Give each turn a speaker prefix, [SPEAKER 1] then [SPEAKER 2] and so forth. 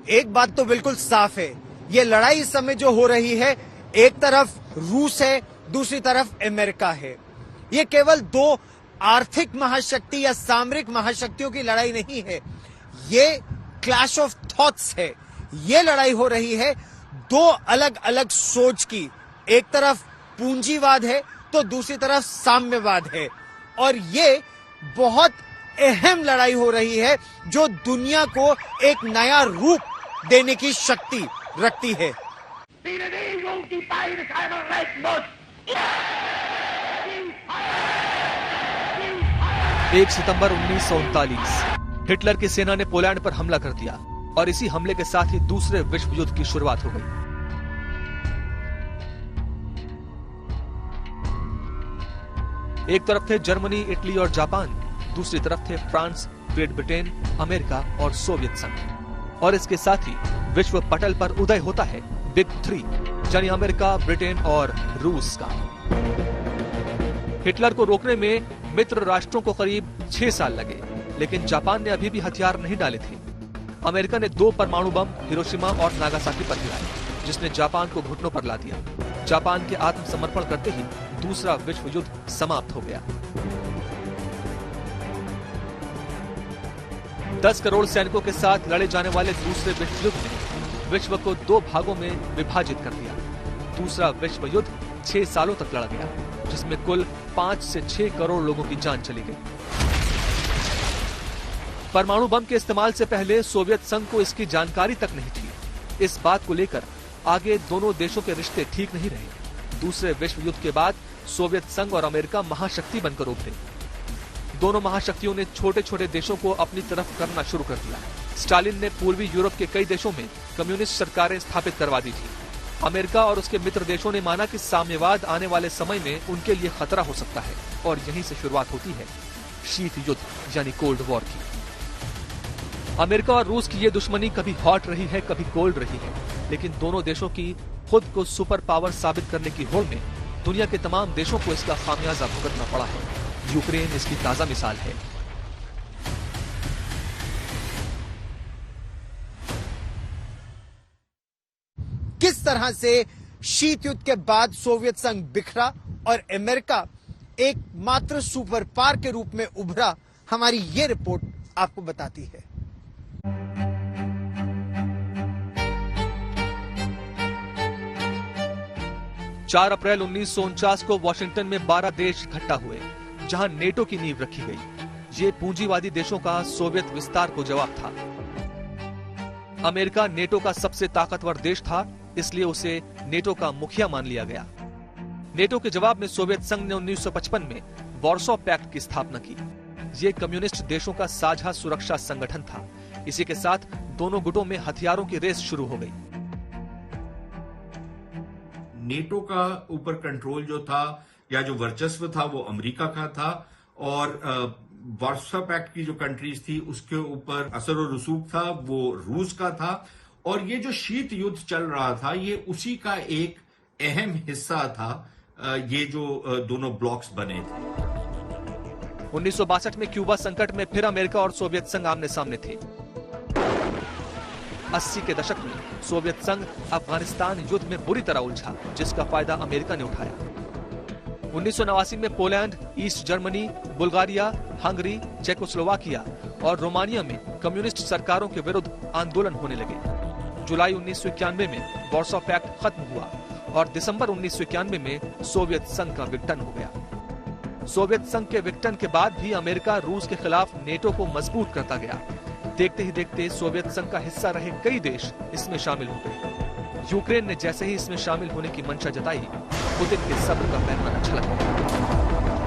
[SPEAKER 1] एक बात तो बिल्कुल साफ है, ये लड़ाई इस समय जो हो रही है, एक तरफ रूस है, दूसरी तरफ अमेरिका है। ये केवल दो आर्थिक महाशक्ति या सामरिक महाशक्तियों की लड़ाई नहीं है, ये क्लैश ऑफ थॉट्स है। ये लड़ाई हो रही है दो अलग अलग सोच की। एक तरफ पूंजीवाद है तो दूसरी तरफ साम्यवाद है, और ये बहुत अहम लड़ाई हो रही है जो दुनिया को एक नया रूप देने की शक्ति रखती है।
[SPEAKER 2] 1 सितंबर 1939 हिटलर की सेना ने पोलैंड पर हमला कर दिया और इसी हमले के साथ ही दूसरे विश्व युद्ध की शुरुआत हो गई। एक तरफ थे जर्मनी, इटली और जापान, दूसरी तरफ थे फ्रांस, ग्रेट ब्रिटेन, अमेरिका और सोवियत संघ। और इसके साथ ही विश्व पटल पर उदय होता है बिग थ्री, यानी अमेरिका, ब्रिटेन और रूस का। हिटलर को रोकने में मित्र राष्ट्रों को करीब 6 साल लगे, लेकिन जापान ने अभी भी हथियार नहीं डाले थे। अमेरिका ने 2 परमाणु बम हिरोशिमा और नागासाकी पर गिराए, जिसने जापान को घुटनों पर ला दिया। जापान के आत्मसमर्पण करते ही दूसरा विश्व युद्ध समाप्त हो गया। 10 करोड़ सैनिकों के साथ लड़े जाने वाले दूसरे विश्व युद्ध ने विश्व को 2 भागों में विभाजित कर दिया। दूसरा विश्व युद्ध 6 सालों तक लड़ा गया, जिसमें कुल 5 से 6 करोड़ लोगों की जान चली गई। परमाणु बम के इस्तेमाल से पहले सोवियत संघ को इसकी जानकारी तक नहीं थी। इस बात को लेकर आगे दोनों देशों के रिश्ते ठीक नहीं रहे। दूसरे विश्व युद्ध के बाद सोवियत संघ और अमेरिका महाशक्ति बनकर उभरे। दोनों महाशक्तियों ने छोटे छोटे देशों को अपनी तरफ करना शुरू कर दिया। स्टालिन ने पूर्वी यूरोप के कई देशों में कम्युनिस्ट सरकारें स्थापित करवा दी थी। अमेरिका और उसके मित्र देशों ने माना कि साम्यवाद आने वाले समय में उनके लिए खतरा हो सकता है, और यहीं से शुरुआत होती है शीत युद्ध यानी कोल्ड वॉर की। अमेरिका और रूस की ये दुश्मनी कभी हॉट रही है, कभी कोल्ड रही है, लेकिन दोनों देशों की खुद को सुपर पावर साबित करने की होड़ में दुनिया के तमाम देशों को इसका खामियाजा भुगतना पड़ा है। यूक्रेन इसकी ताजा मिसाल है।
[SPEAKER 1] किस तरह से शीत युद्ध के बाद सोवियत संघ बिखरा और अमेरिका एक मात्र सुपर पावर के रूप में उभरा, हमारी ये रिपोर्ट आपको बताती है।
[SPEAKER 2] चार अप्रैल 1949 को वॉशिंगटन में 12 देश इकट्ठा हुए, जहां नेटो की नींव रखी गई। ये पूंजीवादी देशों का सोवियत विस्तार को जवाब था। अमेरिका नेटो का सबसे ताकतवर देश था, इसलिए उसे नेटो का मुखिया मान लिया गया। नेटो के जवाब में सोवियत संघ ने 1955 में वॉर्सो पैक्ट की स्थापना की। ये कम्युनिस्ट देशों का साझा सुरक्षा संगठन था। इसी के साथ दोनों गुटों में हथियारों की रेस शुरू हो गई।
[SPEAKER 3] नेटो का ऊपर कंट्रोल जो था या जो वर्चस्व था वो अमेरिका का था, और वार्सो पैक्ट की जो कंट्रीज थी उसके ऊपर असर और रसूख था वो रूस का था। और ये जो शीत युद्ध चल रहा था ये उसी का एक अहम हिस्सा था। ये जो दोनों ब्लॉक्स बने थे।
[SPEAKER 2] 1962 में क्यूबा संकट में फिर अमेरिका और सोवियत संघ आमने सामने थे। 80 के दशक में सोवियत संघ अफगानिस्तान युद्ध में बुरी तरह उलझा, जिसका फायदा अमेरिका ने उठाया। 1989 में Poland, east Germany, Bulgaria, Hungary, Czechoslovakia और रोमानिया में कम्युनिस्ट सरकारों के विरुद्ध आंदोलन होने लगे। जुलाई 1991 में वार्सो पैक्ट खत्म हुआ और दिसंबर 1991 में सोवियत संघ का विघटन हो गया। सोवियत संघ के विघटन के बाद भी अमेरिका रूस के खिलाफ नेटो को मजबूत करता गया। देखते ही देखते सोवियत संघ का हिस्सा रहे कई देश इसमें शामिल हो गए। यूक्रेन ने जैसे ही इसमें शामिल होने की मंशा जताई, पुतिन के सब्र का पैमाना छलक गया।